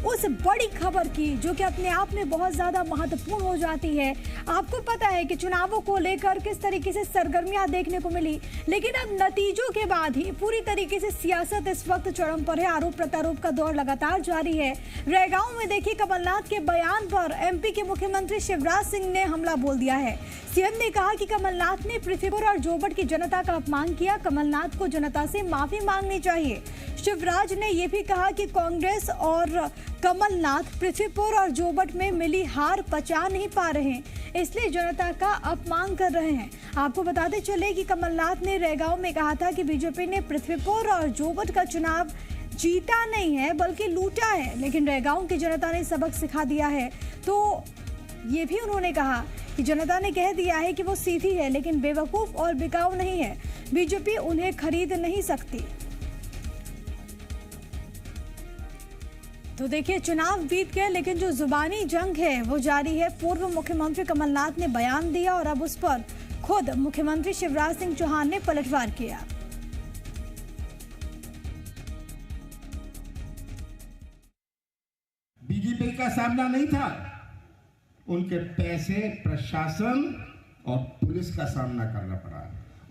उस बड़ी खबर की जो कि अपने आप में बहुत ज्यादा महत्वपूर्ण हो जाती है। आपको पता है कि चुनावों को लेकर किस तरीके से सरगर्मियां देखने को मिली, लेकिन अब नतीजों के बाद ही पूरी तरीके से सियासत इस वक्त चरम पर है। आरोप प्रत्यारोप का दौर लगातार जारी है। रैगांव में देखिए कमलनाथ के बयान पर एमपी के मुख्यमंत्री शिवराज सिंह ने हमला बोल दिया है। सीएम ने कहा कि कमलनाथ ने पृथ्वीपुर और जोबट की जनता का अपमान किया, कमलनाथ को जनता से माफी मांगनी चाहिए। शिवराज ने यह भी कहा कि कांग्रेस और कमलनाथ पृथ्वीपुर और जोबट में मिली हार पचा नहीं पा रहे हैं, इसलिए जनता का अपमान कर रहे हैं। आपको बताते चले कि कमलनाथ ने रैगांव में कहा था कि बीजेपी ने पृथ्वीपुर और जोबट का चुनाव जीता नहीं है बल्कि लूटा है, लेकिन रैगांव की जनता ने सबक सिखा दिया है। तो ये भी उन्होंने कहा कि जनता ने कह दिया है कि वो सीधी है लेकिन बेवकूफ और बिकाऊ नहीं है, बीजेपी उन्हें खरीद नहीं सकती। तो देखिए चुनाव बीत गए लेकिन जो जुबानी जंग है वो जारी है। पूर्व मुख्यमंत्री कमलनाथ ने बयान दिया और अब उस पर खुद मुख्यमंत्री शिवराज सिंह चौहान ने पलटवार किया। बीजेपी का सामना नहीं था, उनके पैसे, प्रशासन और पुलिस का सामना करना पड़ा।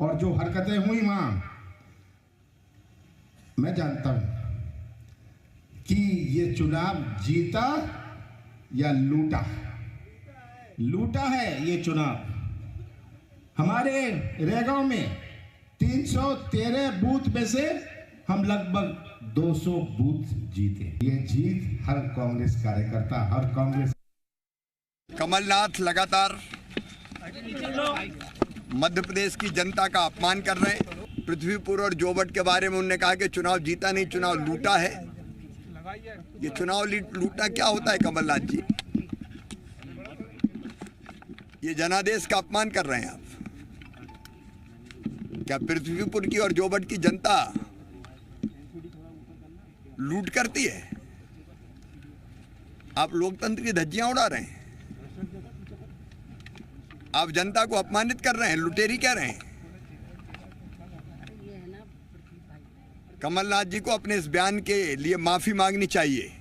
और जो हरकतें हुई वहां, मैं जानता हूं कि ये चुनाव जीता या लूटा। लूटा है ये चुनाव। हमारे रैगांव में 313 बूथ में से हम लगभग 200 बूथ जीते। ये जीत हर कांग्रेस कार्यकर्ता, हर कांग्रेस। कमलनाथ लगातार मध्य प्रदेश की जनता का अपमान कर रहे हैं। पृथ्वीपुर और जोबट के बारे में उन्होंने कहा कि चुनाव जीता नहीं, चुनाव लूटा है। ये चुनाव लूटना क्या होता है कमलनाथ जी? ये जनादेश का अपमान कर रहे हैं आप। क्या पृथ्वीपुर की और जोबट की जनता लूट करती है? आप लोकतंत्र की धज्जियां उड़ा रहे हैं। आप जनता को अपमानित कर रहे हैं, लुटेरी कह रहे हैं। कमलनाथ जी को अपने इस बयान के लिए माफी मांगनी चाहिए।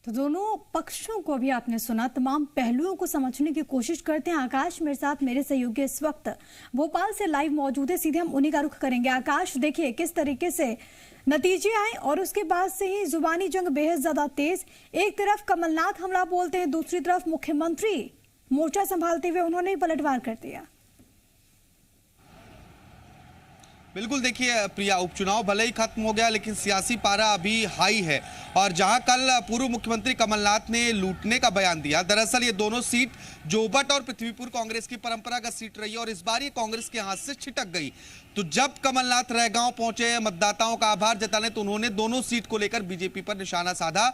तो दोनों पक्षों को भी आपने सुना, तमाम पहलुओं को समझने की कोशिश करते हैं। आकाश मेरे साथ, मेरे सहयोगी इस वक्त भोपाल से लाइव मौजूद है, सीधे हम उन्हीं का रुख करेंगे। आकाश, देखिए किस तरीके से नतीजे आए और उसके बाद से ही जुबानी जंग बेहद ज्यादा तेज। एक तरफ कमलनाथ हमला बोलते हैं, दूसरी तरफ मुख्यमंत्री मोर्चा संभालते हुए उन्होंने ही पलटवार कर दिया। बिल्कुल, देखिए प्रिया, उपचुनाव भले ही खत्म हो गया लेकिन सियासी पारा अभी हाई है। और जहां कल पूर्व मुख्यमंत्री कमलनाथ ने लूटने का बयान दिया, दरअसल ये दोनों सीट जोबट और पृथ्वीपुर कांग्रेस की परंपरागत सीट रही है और इस बार ये कांग्रेस के हाथ से छिटक गई। तो जब कमलनाथ रैगांव पहुंचे, मतदाताओं का आभार जताने, तो उन्होंने दोनों सीट को लेकर बीजेपी पर निशाना साधा।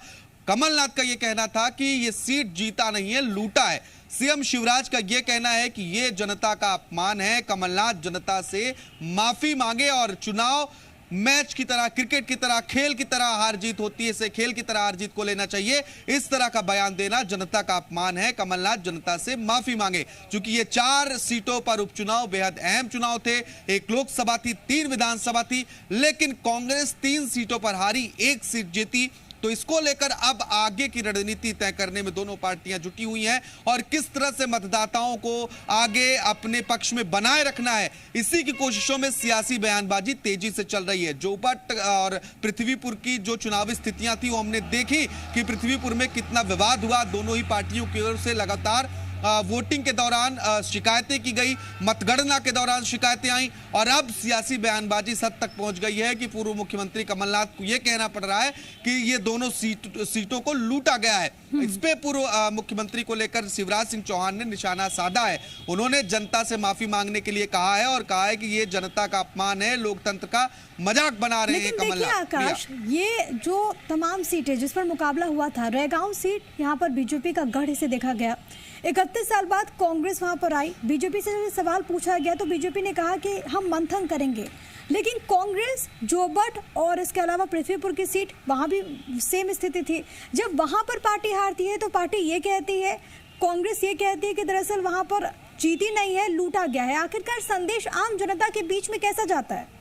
कमलनाथ का यह कहना था कि ये सीट जीता नहीं है, लूटा है। सीएम शिवराज का यह कहना है कि यह जनता का अपमान है, कमलनाथ जनता से माफी मांगे और चुनाव मैच की तरह, क्रिकेट की तरह, खेल की तरह हार जीत होती है, इसे खेल की तरह हार जीत को लेना चाहिए। इस तरह का बयान देना जनता का अपमान है, कमलनाथ जनता से माफी मांगे। क्योंकि ये 4 सीटों पर उपचुनाव बेहद अहम चुनाव थे। एक लोकसभा थी, 3 विधानसभा थी, लेकिन कांग्रेस 3 सीटों पर हारी, 1 सीट जीती। तो इसको लेकर अब आगे की रणनीति तय करने में दोनों पार्टियां जुटी हुई हैं और किस तरह से मतदाताओं को आगे अपने पक्ष में बनाए रखना है, इसी की कोशिशों में सियासी बयानबाजी तेजी से चल रही है। जोबट और पृथ्वीपुर की जो चुनावी स्थितियां थी वो हमने देखी कि पृथ्वीपुर में कितना विवाद हुआ। दोनों ही पार्टियों की ओर से लगातार वोटिंग के दौरान शिकायतें की गई, मतगणना के दौरान शिकायतें आई और अब सियासी बयानबाजी इस हद तक पहुंच गई है कि पूर्व मुख्यमंत्री कमलनाथ को यह कहना पड़ रहा है कि ये दोनों सीटों को लूटा गया है। इस पे पूर्व मुख्यमंत्री को लेकर शिवराज सिंह चौहान ने निशाना साधा है। उन्होंने जनता से माफी मांगने के लिए कहा है और कहा है कि ये जनता का अपमान है, लोकतंत्र का मजाक बना रहे हैं कमलनाथ। आकाश, ये जो तमाम सीटें जिस पर मुकाबला हुआ था, रैगांव सीट यहाँ पर बीजेपी का गढ़ इसे देखा गया। 31 साल बाद कांग्रेस वहां पर आई, बीजेपी से सवाल पूछा गया तो बीजेपी ने कहा कि हम मंथन करेंगे। लेकिन कांग्रेस जोबट और इसके अलावा पृथ्वीपुर की सीट, वहां भी सेम स्थिति थी। जब वहां पर पार्टी हारती है तो पार्टी ये कहती है, कांग्रेस ये कहती है कि दरअसल वहां पर जीती नहीं है, लूटा गया है। आखिरकार संदेश आम जनता के बीच में कैसा जाता है?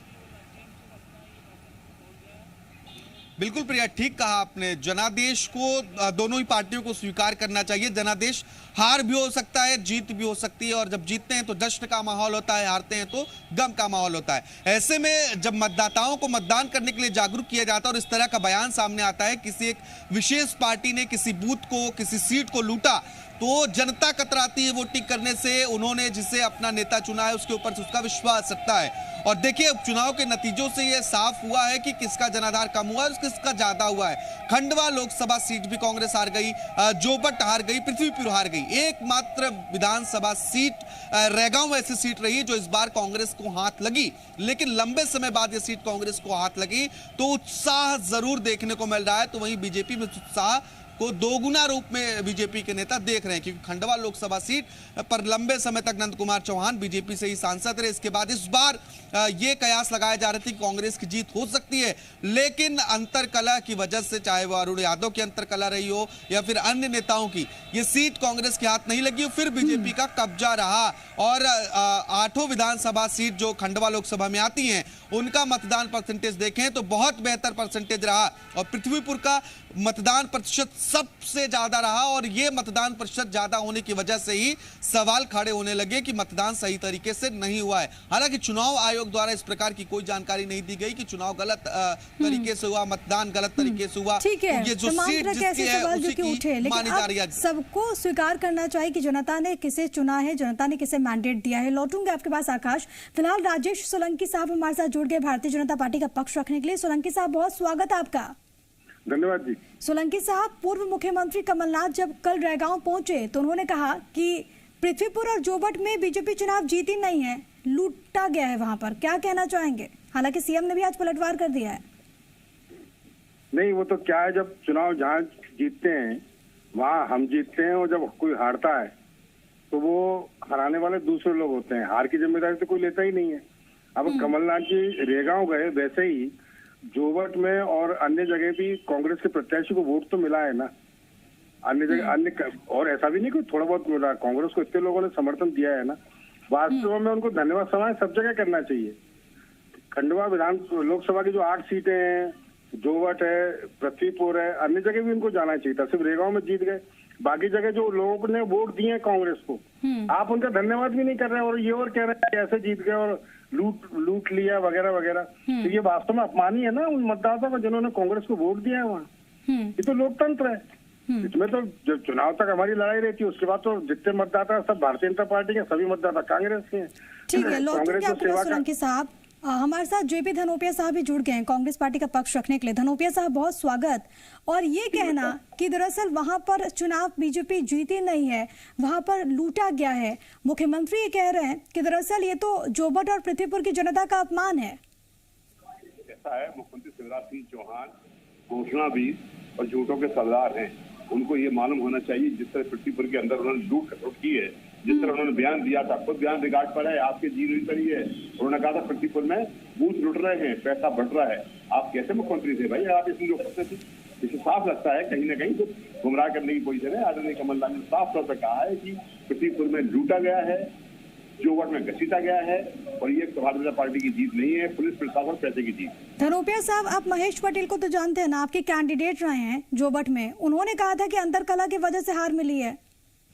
बिल्कुल प्रिया, ठीक कहा आपने। जनादेश को दोनों ही पार्टियों को स्वीकार करना चाहिए। जनादेश हार भी हो सकता है, जीत भी हो सकती है, और जब जीतते हैं तो जश्न का माहौल होता है, हारते हैं तो गम का माहौल होता है। ऐसे में जब मतदाताओं को मतदान करने के लिए जागरूक किया जाता है और इस तरह का बयान सामने आता है किसी एक विशेष पार्टी ने किसी बूथ को, किसी सीट को लूटा, तो जनता कतराती है वोटिंग करने से। उन्होंने जिसे अपना नेता चुना है उसके ऊपर से उसका विश्वास रखता है। और देखिए, उपचुनाव के नतीजों से यह साफ हुआ है कि किसका जनाधार कम हुआ है और किसका ज्यादा हुआ है। खंडवा लोकसभा सीट भी कांग्रेस हार गई, जोबट हार गई, पृथ्वीपुर हार गई। एकमात्र विधानसभा सीट रैगांव ऐसी सीट रही जो इस बार कांग्रेस को हाथ लगी, लेकिन लंबे समय बाद यह सीट कांग्रेस को हाथ लगी तो उत्साह जरूर देखने को मिल रहा है। तो वहीं बीजेपी में उत्साह को दोगुना रूप में बीजेपी के नेता देख रहे हैं, क्योंकि खंडवा लोकसभा सीट पर लंबे समय तक नंद कुमार चौहान बीजेपी से ही सांसद रहे। इसके बाद इस बार ये कयास लगाए जा रहे थे कि कांग्रेस की जीत हो सकती है, लेकिन अंतरकलह की वजह से, चाहे वो अरुण यादव की अंतरकलह रही हो या फिर अन्य नेताओं की, ये सीट कांग्रेस के हाथ नहीं लगी, फिर बीजेपी का कब्जा रहा। और 8 विधानसभा सीट जो खंडवा लोकसभा में आती हैं उनका मतदान परसेंटेज देखें तो बहुत बेहतर परसेंटेज रहा, और पृथ्वीपुर का मतदान प्रतिशत सबसे ज्यादा रहा। और ये मतदान प्रतिशत ज्यादा होने की वजह से ही सवाल खड़े होने लगे कि मतदान सही तरीके से नहीं हुआ है। हालांकि चुनाव आयोग द्वारा इस प्रकार की कोई जानकारी नहीं दी गई कि चुनाव गलत तरीके से हुआ, मतदान गलत तरीके से हुआ। ठीक है, तो ये जो सीट जिसकी है उसी की मानी जा रही है। सबको स्वीकार करना चाहिए कि जनता ने किसे चुना है, जनता ने किसे मैंडेट दिया है। लौटूंगे आपके पास आकाश। फिलहाल राजेश सोलंकी साहब हमारे साथ जुड़ गए भारतीय जनता पार्टी का पक्ष रखने के लिए। सोलंकी साहब, बहुत स्वागत है आपका। धन्यवाद जी। सोलंकी साहब, पूर्व मुख्यमंत्री कमलनाथ जब कल रैगांव पहुंचे तो उन्होंने कहा कि पृथ्वीपुर और जोबट में बीजेपी चुनाव जीती नहीं है, लूटा गया है वहां पर। क्या कहना चाहेंगे? हालांकि सीएम ने भी आज पलटवार कर दिया है। नहीं, वो तो क्या है, जब चुनाव जहाँ जीतते हैं वहाँ हम जीतते हैं, और जब कोई हारता है तो वो हराने वाले दूसरे लोग होते हैं। हार की जिम्मेदारी तो कोई लेता ही नहीं है। अब कमलनाथ जी रेगांव गए, वैसे ही जोबट में और अन्य जगह भी कांग्रेस के प्रत्याशी को वोट तो मिला है ना, अन्य जगह अन्य, और ऐसा भी नहीं कि थोड़ा बहुत मिला। कांग्रेस को इतने लोगों ने समर्थन दिया है ना, वास्तव में उनको धन्यवाद समाज सब जगह करना चाहिए। खंडवा विधान लोकसभा की जो 8 सीटें हैं, जोबट है, पृथ्वीपुर है, अन्य जगह भी उनको जाना चाहिए था। सिर्फ रेगांव में जीत गए, बाकी जगह जो लोगों ने वोट दिए हैं कांग्रेस को, आप उनका धन्यवाद भी नहीं कर रहे हैं, और ये और कह रहे हैं कि ऐसे जीत गए और लूट लिया वगैरह वगैरह। तो ये वास्तव में अपमान ही है ना उन मतदाताओं को जिन्होंने कांग्रेस को वोट दिया है वहाँ। ये तो लोकतंत्र है। इसमें तो जब चुनाव तक हमारी लड़ाई रहती है, उसके बाद तो जितने मतदाता सब भारतीय जनता पार्टी के, सभी मतदाता कांग्रेस के हैं। ठीक है, सोलंकी साहब, हमारे साथ जेपी धनोपिया साहब भी जुड़ गए हैं कांग्रेस पार्टी का पक्ष रखने के लिए। धनोपिया साहब, बहुत स्वागत। और ये कहना कि दरअसल वहां पर चुनाव बीजेपी जीती नहीं है, वहां पर लूटा गया है, मुख्यमंत्री ये कह रहे हैं कि दरअसल ये तो जोबट और पृथ्वीपुर की जनता का अपमान है। ऐसा है, मुख्यमंत्री शिवराज सिंह चौहान घोषणावीर और झूठों के सरदार हैं। उनको ये मालूम होना चाहिए जिस तरह पृथ्वीपुर के अंदर उन्होंने लूट खसोट की है, जिस तरह उन्होंने बयान दिया था, खुद बयान रिकॉर्ड पर है, आपके जीरो पर ही है। उन्होंने कहा था पृथ्वीपुर में बूथ लुट रहे हैं, पैसा बढ़ रहा है। आप कैसे मुख्यमंत्री थे भाई? आप इसमें जो करते थे, इसे साफ लगता है कहीं ना कहीं तो गुमराह करने की पोजीशन है। आदरणीय कमलनाथ ने साफ तौर पर कहा है कि पृथ्वीपुर में लूटा गया है, जोबट में घसीटा गया है, और ये भारतीय जनता पार्टी की जीत नहीं है, पुलिस प्रशासन पैसे की जीत। धनोपिया साहब, आप महेश पटेल को तो जानते हैं ना, आपके कैंडिडेट रहे हैं जोबट में। उन्होंने कहा था कि अंतरकलह की वजह से हार मिली है।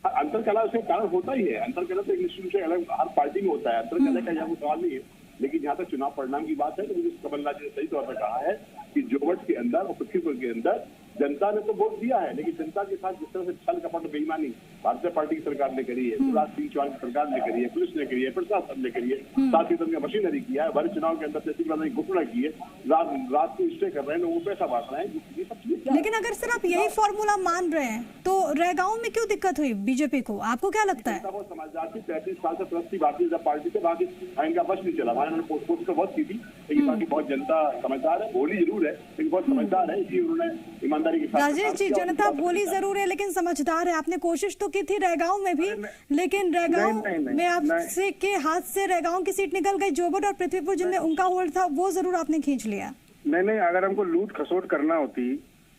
अंतरकलह उसका कारण होता ही है। अंतरकलह तो एक निश्चित रूप से अलग हर पार्टी में होता है। अंतरकलह का यहाँ कोई सवाल नहीं है, लेकिन जहाँ तक चुनाव परिणाम की बात है तो मुझे कमलनाथ जी ने सही तौर पर कहा है कि जोबट के अंदर और पृथ्वीपुर के अंदर जनता ने तो वोट दिया है, लेकिन जनता के साथ जिस तरह से छल कपट बेईमानी भारतीय पार्टी की सरकार ने करी है, शिवराज सिंह चौहान की सरकार ने करी है, पुलिस ने करी है, प्रशासन ने करी है, साथ ही उनका मशीनरी किया है, भरे चुनाव के अंदर जैसी घोषणा की है, रात को स्टे कर रहे हैं, लोगों को पैसा बांट रहे हैं, ये सब चीजें। लेकिन अगर सर आप यही फॉर्मूला मान रहे हैं तो रैगांव में क्यों दिक्कत हुई बीजेपी को? आपको क्या लगता है? बहुत समझदार थी, 35 साल से ट्रस्ट थी भारतीय जनता पार्टी से, बाकी इनका बस नहीं चला। उन्होंने पोस्ट तो बहुत की थी, लेकिन बाकी बहुत जनता समझदार है, बोली जरूर है लेकिन बहुत समझदार है, इसलिए उन्होंने ईमानदारी के साथ। राजेश जी, जनता बोली जरूर है लेकिन समझदार है। आपने कोशिश तो की थी रैगांव में भी, लेकिन रैगांव में आपसे के हाथ से रैगांव की सीट निकल गई। जोबट और पृथ्वीपुर जिनमें उनका होल्ड था वो जरूर आपने खींच लिया। नहीं, अगर हमको लूट खसोट करना होती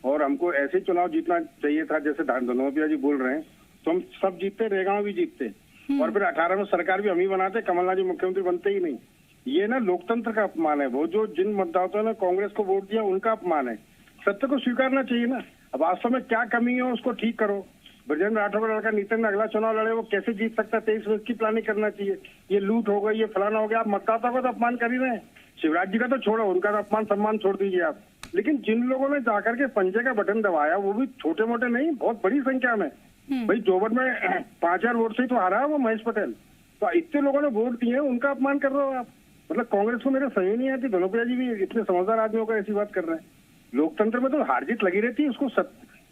और हमको ऐसे चुनाव जीतना चाहिए था जैसे धनोपिया जी बोल रहे हैं, तो हम सब जीतते, रेगांव भी जीतते, और फिर 18 में सरकार भी हम ही बनाते, कमलनाथ जी मुख्यमंत्री बनते ही नहीं। ये ना लोकतंत्र का अपमान है। वो जो जिन मतदाताओं ने कांग्रेस को वोट दिया उनका अपमान है। सत्य को स्वीकारना चाहिए ना। अब वास्तव में क्या कमी है उसको ठीक करो। ब्रजेंद्र राठौर का लड़का नितिन अगला चुनाव लड़े, वो कैसे जीत सकता है 23 में, इसकी प्लानिंग करना चाहिए। ये लूट हो गई, ये फलाना हो गया, आप मतदाता को तो अपमान कर ही रहे हैं। शिवराज जी का तो छोड़ो, उनका तो अपमान सम्मान छोड़ दीजिए आप। लेकिन जिन लोगों ने जाकर के पंजे का बटन दबाया वो भी छोटे मोटे नहीं, बहुत बड़ी संख्या में। भाई जोबट में 5000 वोट से ही तो हारा है वो महेश पटेल। तो इतने लोगों ने वोट दिए, उनका अपमान कर रहे हो आप। मतलब कांग्रेस को मेरे समझ नहीं आती, धनोपिया जी भी इतने समझदार आदमियों को ऐसी बात कर रहे हैं। लोकतंत्र में तो हार जीत लगी रहती है, उसको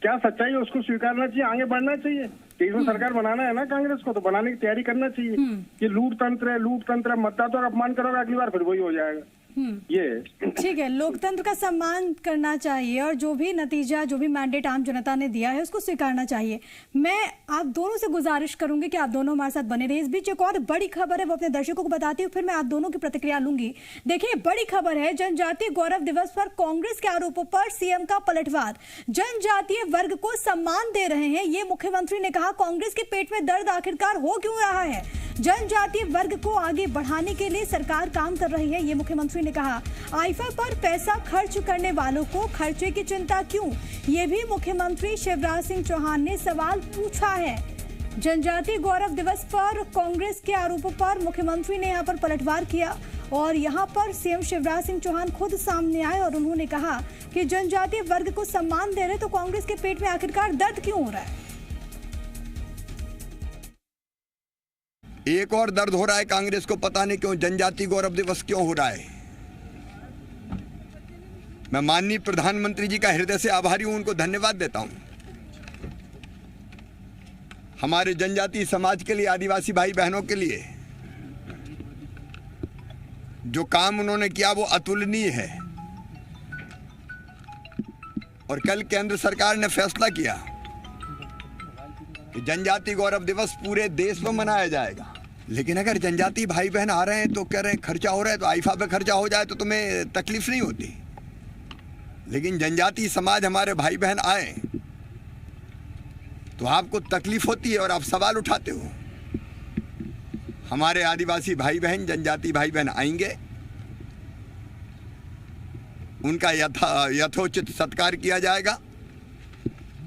क्या सच्चाई है उसको स्वीकारना चाहिए, आगे बढ़ना चाहिए। 23 में सरकार बनाना है ना कांग्रेस को, तो बनाने की तैयारी करना चाहिए। ये लूट तंत्र है, मतदाताओं का अपमान करोगे अगली बार फिर वही हो जाएगा। ये ठीक है, लोकतंत्र का सम्मान करना चाहिए और जो भी नतीजा, जो भी मैंडेट आम जनता ने दिया है उसको स्वीकारना चाहिए। मैं आप दोनों से गुजारिश करूंगी कि आप दोनों हमारे साथ बने रहिए। इस बीच एक और बड़ी खबर है, वो अपने दर्शकों को बताती हूँ, फिर मैं आप दोनों की प्रतिक्रिया लूंगी। देखिए, बड़ी खबर है, जनजातीय गौरव दिवस पर कांग्रेस के आरोपों पर सीएम का पलटवार। जनजातीय वर्ग को सम्मान दे रहे हैं, ये मुख्यमंत्री ने कहा। कांग्रेस के पेट में दर्द आखिरकार हो क्यों रहा है? जनजातीय वर्ग को आगे बढ़ाने के लिए सरकार काम कर रही है, ये मुख्यमंत्री ने कहा। आईफा पर पैसा खर्च करने वालों को खर्चे की चिंता क्यों, ये भी मुख्यमंत्री शिवराज सिंह चौहान ने सवाल पूछा है। जनजातीय गौरव दिवस पर कांग्रेस के आरोपों पर मुख्यमंत्री ने यहां पर पलटवार किया और यहां पर सीएम शिवराज सिंह चौहान खुद सामने आए और उन्होंने कहा कि जनजातीय वर्ग को सम्मान दे रहे तो कांग्रेस के पेट में आखिरकार दर्द क्यों हो रहा है? एक और दर्द हो रहा है कांग्रेस को, पता नहीं क्यों जनजातीय गौरव दिवस क्यों हो रहा है। मैं माननीय प्रधानमंत्री जी का हृदय से आभारी हूं, उनको धन्यवाद देता हूं। हमारे जनजातीय समाज के लिए, आदिवासी भाई बहनों के लिए जो काम उन्होंने किया वो अतुलनीय है। और कल केंद्र सरकार ने फैसला किया कि जनजातीय गौरव दिवस पूरे देश में मनाया जाएगा। लेकिन अगर जनजातीय भाई बहन आ रहे हैं तो कह रहे हैं खर्चा हो रहा है, तो आईफा पे खर्चा हो जाए तो तुम्हें तकलीफ नहीं होती। लेकिन जनजातीय समाज हमारे भाई बहन आए तो आपको तकलीफ होती है और आप सवाल उठाते हो। हमारे आदिवासी भाई बहन, जनजातीय भाई बहन आएंगे, उनका यथोचित सत्कार किया जाएगा,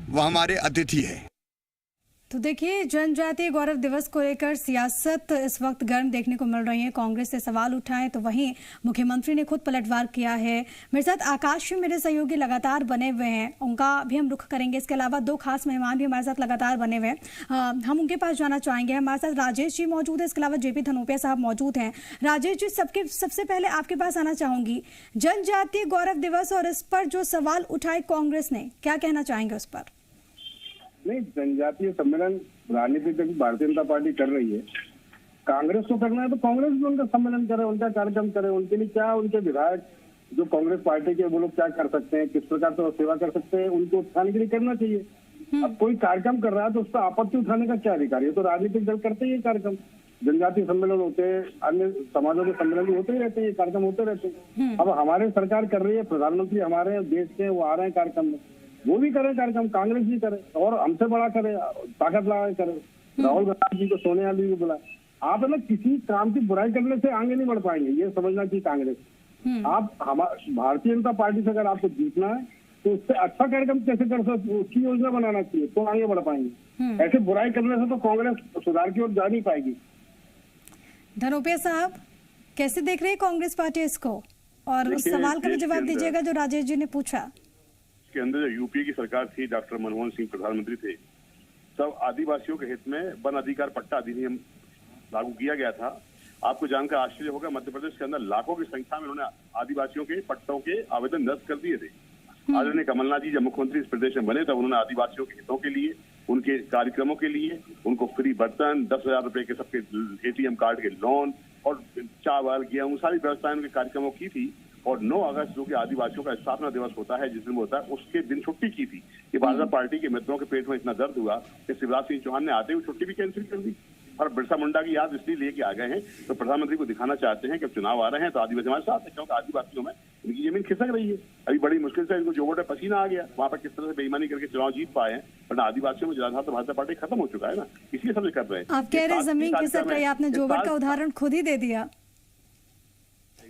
वह हमारे अतिथि है। तो देखिए, जनजातीय गौरव दिवस को लेकर सियासत इस वक्त गर्म देखने को मिल रही है। कांग्रेस से सवाल उठाए तो वहीं मुख्यमंत्री ने खुद पलटवार किया है। मेरे साथ आकाश में मेरे सहयोगी लगातार बने हुए हैं, उनका भी हम रुख करेंगे। इसके अलावा दो खास मेहमान भी हमारे साथ लगातार बने हुए हैं, हम उनके पास जाना चाहेंगे। हमारे साथ राजेश जी मौजूद है, इसके अलावा जेपी धनोपिया साहब मौजूद हैं। राजेश जी, सबसे पहले आपके पास आना चाहूंगी। जनजातीय गौरव दिवस और इस पर जो सवाल उठाए कांग्रेस ने, क्या कहना चाहेंगे उस पर? नहीं, जनजातीय सम्मेलन राजनीतिक भारतीय जनता पार्टी कर रही है। कांग्रेस को करना है तो कांग्रेस भी उनका सम्मेलन करे, उनका कार्यक्रम करे। उनके लिए क्या, उनके विधायक जो कांग्रेस पार्टी के, वो लोग क्या कर सकते हैं, किस प्रकार से सेवा कर सकते हैं, उनको उठाने के लिए करना चाहिए। अब कोई कार्यक्रम कर रहा है तो उस पर आपत्ति उठाने का क्या अधिकार है? तो राजनीतिक दल करते ही कार्यक्रम, जनजातीय सम्मेलन होते हैं, अन्य समाजों के सम्मेलन भी होते ही रहते हैं, कार्यक्रम होते रहते हैं। अब हमारे सरकार कर रही है, प्रधानमंत्री हमारे देश के वो आ रहे हैं कार्यक्रम में, वो भी करे कार्यक्रम, कांग्रेस भी करे और हमसे बड़ा करे, ताकत लगा करे। राहुल गांधी जी को, सोनिया गांधी को बुलाए। आप है ना, किसी काम की बुराई करने से आगे नहीं बढ़ पाएंगे, ये समझना चाहिए कांग्रेस। आप भारतीय जनता पार्टी से अगर आपको जीतना है तो उससे अच्छा कार्यक्रम कैसे कर सकते, उसकी योजना बनाना चाहिए तो आगे बढ़ पाएंगे। ऐसे बुराई करने से तो कांग्रेस सुधार की ओर जा नहीं पाएगी। धनोपिया साहब, कैसे देख रहे हैं कांग्रेस पार्टी इसको, और उस सवाल का भी जवाब दीजिएगा जो राजेश जी ने पूछा। के अंदर जो यूपीए की सरकार थी, डॉक्टर मनमोहन सिंह प्रधानमंत्री थे, तब आदिवासियों के हित में वन अधिकार पट्टा अधिनियम लागू किया गया था। आपको जानकर आश्चर्य होगा, मध्य प्रदेश के अंदर लाखों की संख्या में उन्होंने आदिवासियों के पट्टों के आवेदन रद्द कर दिए थे। आदरणीय कमलनाथ जी जब मुख्यमंत्री इस प्रदेश में बने तब उन्होंने आदिवासियों के हितों के लिए, उनके कार्यक्रमों के लिए, उनको फ्री बर्तन, 10,000 रुपए के सबके ATM कार्ड के लोन और चावल, गेहूं, सारी व्यवस्थाएं उनके कार्यक्रमों की थी। और 9 अगस्त जो कि आदिवासियों का स्थापना दिवस होता है, जिस दिन होता है, उसके दिन छुट्टी की थी। ये भाजपा पार्टी के मित्रों के पेट में इतना दर्द हुआ कि शिवराज सिंह चौहान ने आते हुए छुट्टी भी कैंसिल कर दी। और बिरसा मुंडा की याद इसलिए लेके आ गए हैं तो प्रधानमंत्री को दिखाना चाहते हैं कि अब चुनाव आ रहे हैं तो आदिवासी हमारे साथ है, क्योंकि आदिवासियों में इनकी जमीन खिसक रही है। अभी बड़ी मुश्किल से इनको जोबोट पसीना आ गया, वहां पर किस तरह से बेईमानी करके चुनाव जीत पाए हैं, वरना आदिवासियों में जनाधार तो भाजपा पार्टी खत्म हो चुका है ना, इसलिए सब कर रहे हैं। आप कह रहे हैं जमीन खिसक रही है, आपने जोबोट का उदाहरण खुद ही दे दिया।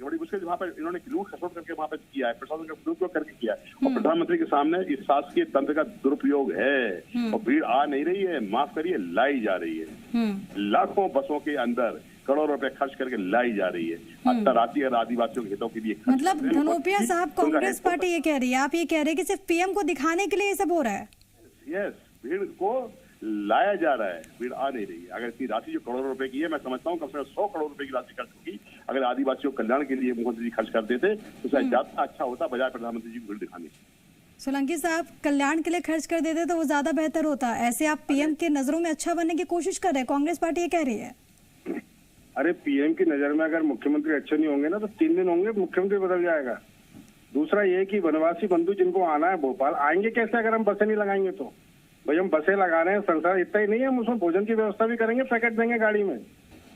बड़ी मुश्किल वहाँ पर इन्होंने लूट खसोट करके वहाँ पे किया है, प्रशासन का दुरुपयोग करके किया है। और प्रधानमंत्री के सामने इस शासकीय तंत्र का दुरुपयोग है और भीड़ आ नहीं रही है, माफ करिए लाई जा रही है। लाखों बसों के अंदर करोड़ों रुपए खर्च करके लाई जा रही है अंतर्राष्ट्रीय और आदिवासियों के हितों के लिए। मतलब धनोपिया साहब, कांग्रेस पार्टी ये कह रही है, आप ये कह रहे हैं कि सिर्फ पीएम को दिखाने के लिए ये सब हो रहा है? यस, भीड़ को लाया जा रहा है, भीड़ आ नहीं रही है। अगर इसकी राशि जो करोड़ों रुपए की है, मैं समझता हूँ कम से कम 100 करोड़ रुपए की राशि खर्च होगी। अगर आदिवासियों कल्याण के लिए मुख्यमंत्री जी खर्च कर देते तो शायद ज्यादा अच्छा होता, बजाय प्रधानमंत्री जी को भीड़ दिखाने। सोलंकी साहब, कल्याण के लिए खर्च कर देते तो वो ज्यादा बेहतर होता। ऐसे आप पीएम के नजरों में अच्छा बनने की कोशिश कर रहे हैं, कांग्रेस पार्टी ये कह रही है। अरे पीएम की नजर में अगर मुख्यमंत्री अच्छे नहीं होंगे ना तो 3 दिन होंगे मुख्यमंत्री बदल जाएगा। दूसरा ये कि वनवासी बंधु जिनको आना है भोपाल, आएंगे कैसे अगर हम बसें नहीं लगाएंगे तो? भाई हम बसें लगा रहे हैं, संसार इतना ही नहीं है, हम उसमें भोजन की व्यवस्था भी करेंगे, पैकेट देंगे गाड़ी में,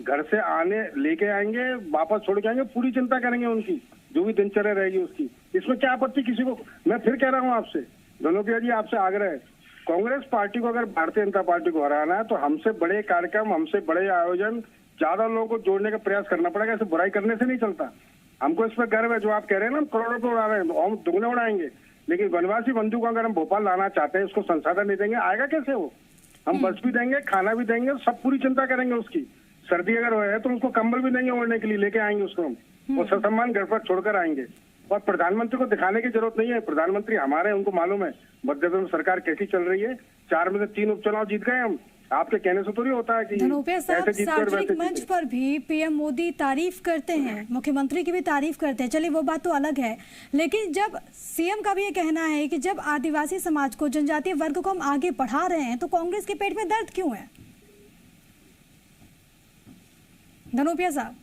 घर से आने लेके आएंगे, वापस छोड़ के आएंगे, पूरी चिंता करेंगे उनकी, जो भी दिनचर्या रहेगी उसकी। इसमें क्या आपत्ति किसी को? मैं फिर कह रहा हूँ आपसे, धनोपिया जी, आपसे आग्रह है, कांग्रेस पार्टी को अगर भारतीय जनता पार्टी को हराना है तो हमसे बड़े कार्यक्रम, हमसे बड़े आयोजन, ज्यादा लोगों को जोड़ने का प्रयास करना पड़ेगा। ऐसे बुराई करने से नहीं चलता। हमको इस पर गर्व है, जो आप कह रहे हैं ना, हम करोड़ों रुपए उड़ा रहे हैं, हम दुगने उड़ाएंगे, लेकिन वनवासी बंधु को अगर हम भोपाल लाना चाहते हैं, उसको संसाधन नहीं देंगे, आएगा कैसे वो? हम बस भी देंगे, खाना भी देंगे, सब पूरी चिंता करेंगे उसकी। सर्दी अगर है तो उसको कंबल भी देंगे ओढ़ने के लिए, लेके आएंगे उसको हम, और ससम्मान घर पर छोड़कर आएंगे। और प्रधानमंत्री को दिखाने की जरूरत नहीं है, प्रधानमंत्री हमारे, उनको मालूम है मध्य प्रदेश में सरकार कैसी चल रही है। 4 में से 3 उपचुनाव जीत गए हम, आपके कहने से थोड़ी होता है कि धनोपिया साहब, सार्वजनिक मंच पर भी पीएम मोदी तारीफ करते हैं, मुख्यमंत्री की भी तारीफ करते हैं, चलिए वो बात तो अलग है, लेकिन जब सीएम का भी ये कहना है कि जब आदिवासी समाज को, जनजातीय वर्ग को हम आगे बढ़ा रहे हैं तो कांग्रेस के पेट में दर्द क्यों है? धनोपिया साहब,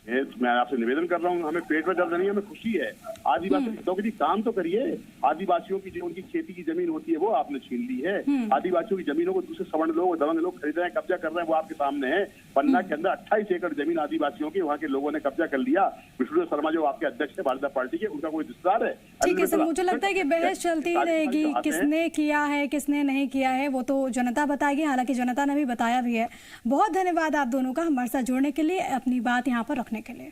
मैं आपसे निवेदन कर रहा हूँ, हमें पेट में दर्द नहीं है, हमें खुशी है। आदिवासी हितों के लिए काम तो करिए। आदिवासियों की जो उनकी खेती की जमीन होती है वो आपने छीन ली है। आदिवासियों की जमीनों को दूसरे सवर्ण लोग, दबंग लोग खरीद रहे हैं, कब्जा कर रहे हैं, वो आपके सामने है। पन्ना के अंदर 28 एकड़ जमीन आदिवासियों की वहाँ के लोगों ने कब्जा कर लिया। विष्णु शर्मा जो आपके अध्यक्ष है भारतीय पार्टी के, उनका कोई रिश्तेदार है? ठीक है सर, मुझे लगता है कि बहस चलती ही रहेगी, किसने किया है किसने नहीं किया है वो तो जनता बताएगी, हालांकि जनता ने भी बताया भी है। बहुत धन्यवाद आप दोनों का हमारे साथ जुड़ने के लिए, अपनी बात यहाँ पर रखने के लिए।